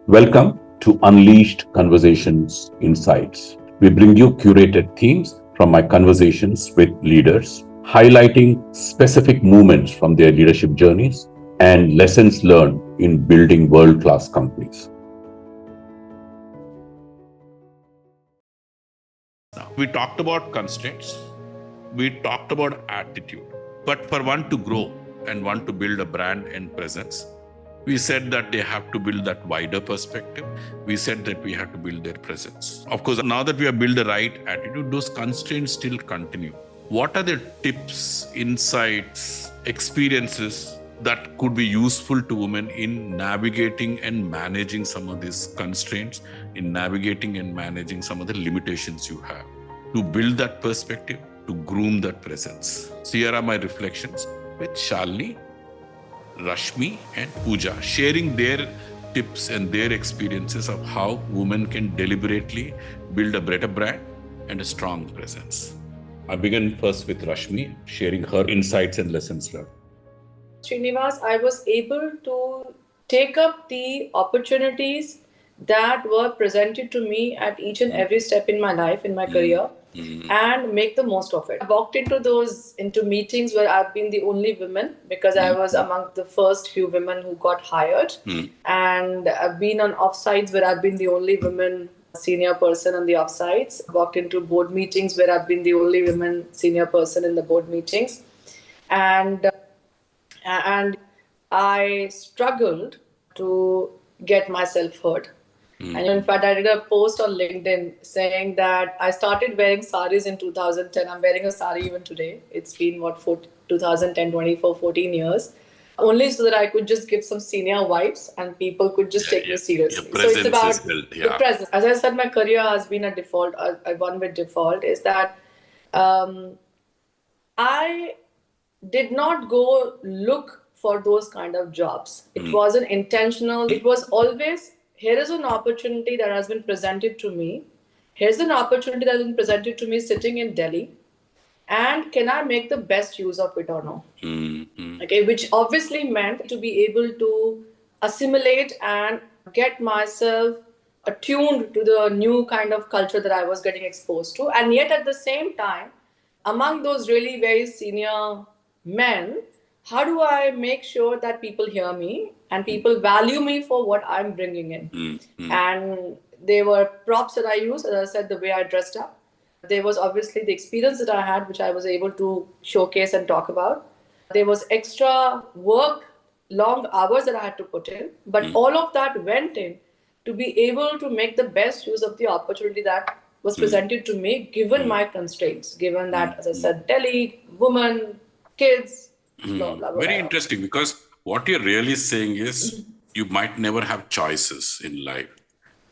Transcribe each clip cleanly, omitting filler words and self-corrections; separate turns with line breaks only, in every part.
Welcome to Unleashed Conversations Insights. We bring you curated themes from my conversations with leaders, highlighting specific moments from their leadership journeys and lessons learned in building world-class companies.
We talked about constraints, we talked about attitude, but for one to grow and one to build a brand and presence, we said that they have to build that wider perspective. We said that we have to build their presence. Of course, now that we have built the right attitude, those constraints still continue. What are the tips, insights, experiences that could be useful to women in navigating and managing some of these constraints, in navigating and managing some of the limitations you have, to build that perspective, to groom that presence? So here are my reflections with Shalini, Rashmi and Pooja, sharing their tips and their experiences of how women can deliberately build a better brand and a strong presence. I begin first with Rashmi, sharing her insights and lessons learned.
Srinivas, I was able to take up the opportunities that were presented to me at each and every step in my life, in my career, and make the most of it. I walked into meetings where I've been the only woman because I was among the first few women who got hired, and I've been on offsites where I've been the only woman senior person on the offsites. I walked into board meetings where I've been the only woman senior person in the board meetings, and I struggled to get myself heard. And in fact, I did a post on LinkedIn saying that I started wearing saris in 2010. I'm wearing a sari even today. It's been 2010, 24, 14 years. Only so that I could just give some senior vibes and people could just take me seriously.
So it's about
the presence. As I said, my career has been a default. I won with default. Is that I did not go look for those kind of jobs. It wasn't intentional. It was always, here is an opportunity that has been presented to me. Here's an opportunity that has been presented to me sitting in Delhi. And can I make the best use of it or no? Okay, which obviously meant to be able to assimilate and get myself attuned to the new kind of culture that I was getting exposed to. And yet at the same time, among those really very senior men, how do I make sure that people hear me and people value me for what I'm bringing in? And there were props that I used, as I said, the way I dressed up. There was obviously the experience that I had, which I was able to showcase and talk about. There was extra work, long hours that I had to put in. But all of that went in to be able to make the best use of the opportunity that was presented to me, given my constraints, given that, as I said, Delhi, woman, kids, blah, blah, blah.
Very interesting, because what you're really saying is you might never have choices in life.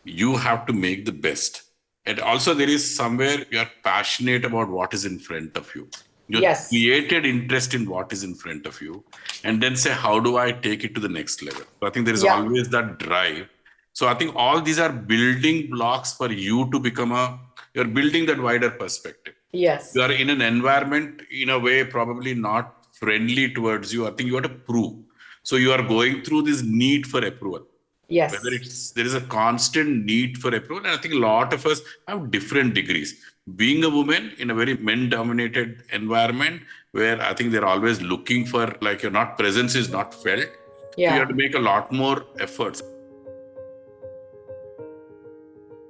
You have to make the best. And also there is somewhere you're passionate about what is in front of you. You created interest in what is in front of you and then say, how do I take it to the next level? So I think there is always that drive. So I think all these are building blocks for you to become you're building that wider perspective.
Yes.
You are in an environment, in a way, probably not friendly towards you. I think you have to prove. So you are going through this need for approval.
Yes.
Whether there is a constant need for approval. And I think a lot of us have different degrees. Being a woman in a very men-dominated environment where I think they're always looking for, like, your presence is not felt.
Yeah.
So you have to make a lot more efforts.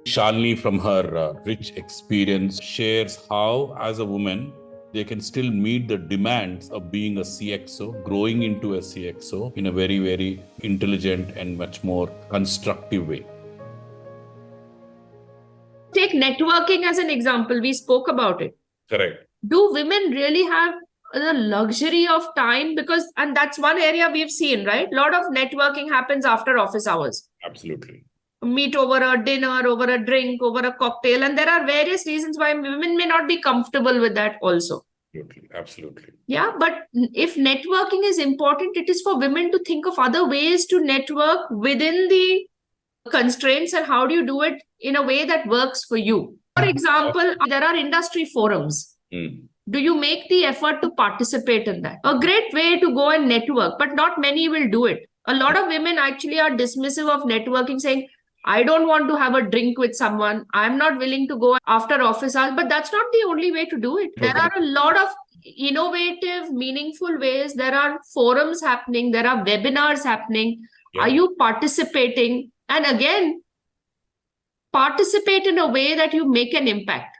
Shalini, from her rich experience, shares how, as a woman, they can still meet the demands of being a CXO, growing into a CXO in a very, very intelligent and much more constructive way.
Take networking as an example. We spoke about it.
Correct.
Do women really have the luxury of time? And that's one area we've seen, right? A lot of networking happens after office hours.
Absolutely.
Meet over a dinner, over a drink, over a cocktail. And there are various reasons why women may not be comfortable with that also.
Absolutely.
Yeah, but if networking is important, it is for women to think of other ways to network within the constraints, and how do you do it in a way that works for you. For example, there are industry forums. Do you make the effort to participate in that? A great way to go and network, but not many will do it. A lot of women actually are dismissive of networking, saying, I don't want to have a drink with someone. I'm not willing to go after office hours. But that's not the only way to do it. There are a lot of innovative, meaningful ways. There are forums happening. There are webinars happening.
Yeah.
Are you participating? And again, participate in a way that you make an impact.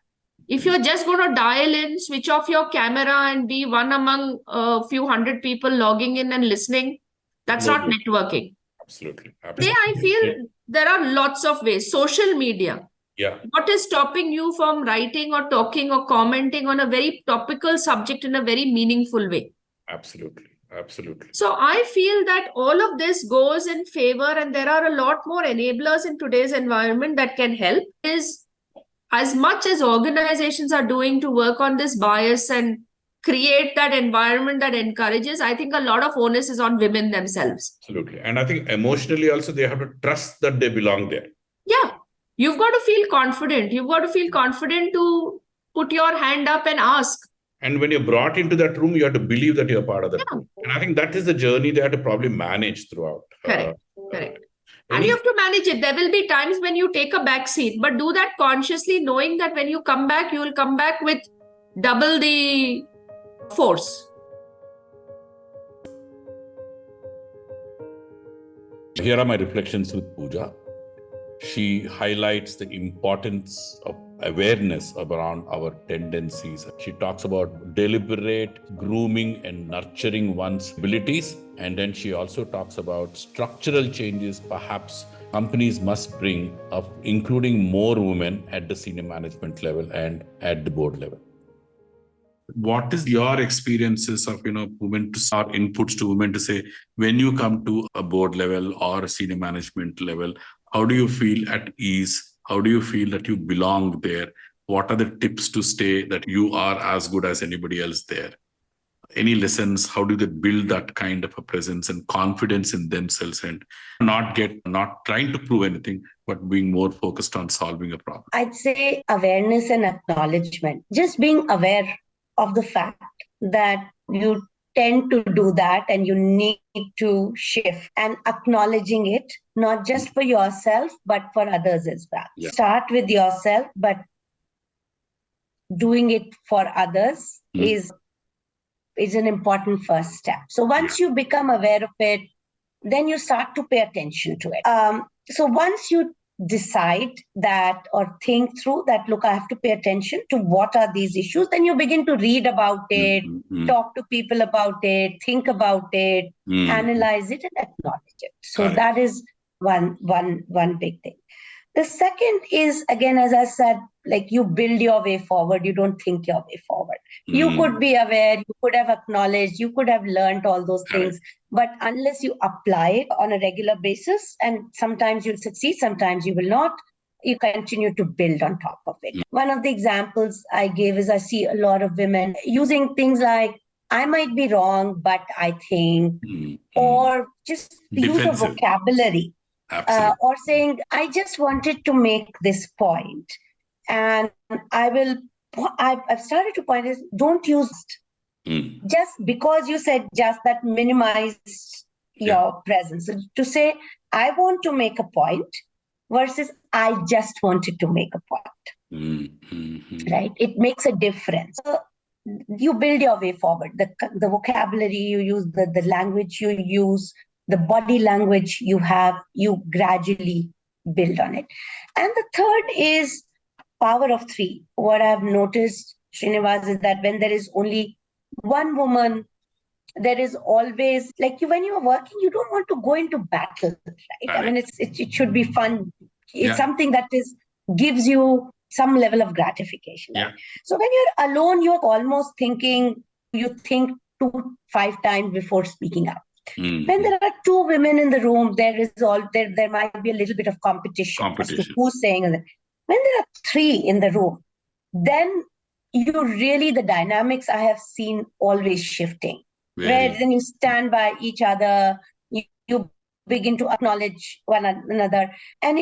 If you're just going to dial in, switch off your camera and be one among a few hundred people logging in and listening, that's not networking.
Absolutely.
Today, I feel there are lots of ways. Social media.
Yeah.
What is stopping you from writing or talking or commenting on a very topical subject in a very meaningful way?
Absolutely. Absolutely.
So I feel that all of this goes in favor, and there are a lot more enablers in today's environment that can help. Is as much as organizations are doing to work on this bias and create that environment that encourages, I think a lot of onus is on women themselves.
Absolutely. And I think emotionally also they have to trust that they belong there.
Yeah. You've got to feel confident. You've got to feel confident to put your hand up and ask.
And when you're brought into that room, you have to believe that you're part of that room. And I think that is the journey they have to probably manage throughout.
Correct. And you have to manage it. There will be times when you take a back seat, but do that consciously, knowing that when you come back, you will come back with double the force.
Here are my reflections with Pooja. She highlights the importance of awareness around our tendencies. She talks about deliberate grooming and nurturing one's abilities. And then she also talks about structural changes perhaps companies must bring of including more women at the senior management level and at the board level. What is your experiences of, women to start inputs to women to say, when you come to a board level or a senior management level, how do you feel at ease? How do you feel that you belong there? What are the tips to stay that you are as good as anybody else there? Any lessons? How do they build that kind of a presence and confidence in themselves and not trying to prove anything, but being more focused on solving a problem?
I'd say awareness and acknowledgement. Just being aware of the fact that you tend to do that and you need to shift, and acknowledging it, not just for yourself, but for others as well. Yeah. Start with yourself, but doing it for others is an important first step. So once you become aware of it, then you start to pay attention to it. So once you decide that or think through that, look, I have to pay attention to what are these issues, then you begin to read about it, talk to people about it, think about it, analyze it and acknowledge it. So that is one big thing. The second is, again, as I said, like you build your way forward, you don't think your way forward. You could be aware, you could have acknowledged, you could have learned all those things, but unless you apply it on a regular basis, and sometimes you'll succeed, sometimes you will not, you continue to build on top of it. One of the examples I gave is I see a lot of women using things like, I might be wrong, but I think, or just the use of vocabulary. Or saying, I just wanted to make this point. And I've started to point is, don't use just because you said just, that minimized your presence. So to say, I want to make a point versus I just wanted to make a point. Right? It makes a difference. So you build your way forward. The vocabulary you use, the language you use, the body language you have, you gradually build on it. And the third is power of three. What I've noticed, Srinivas, is that when there is only one woman, there is always, like when you're working, you don't want to go into battle, right? I mean, it should be fun. It's something that gives you some level of gratification. Right? So when you're alone, you're almost thinking, you think 2-5 times before speaking up. When there are two women in the room, there might be a little bit of competition. As to who's saying. When there are 3 in the room, then the dynamics I have seen always shifting. Where then you stand by each other, you begin to acknowledge one another, and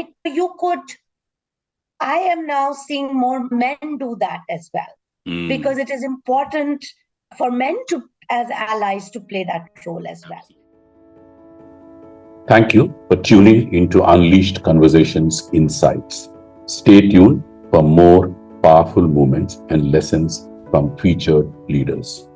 I am now seeing more men do that as well, because it is important for men to, as allies, to play that role as well.
Thank you for tuning into Unleashed Conversations Insights. Stay tuned for more powerful moments and lessons from featured leaders.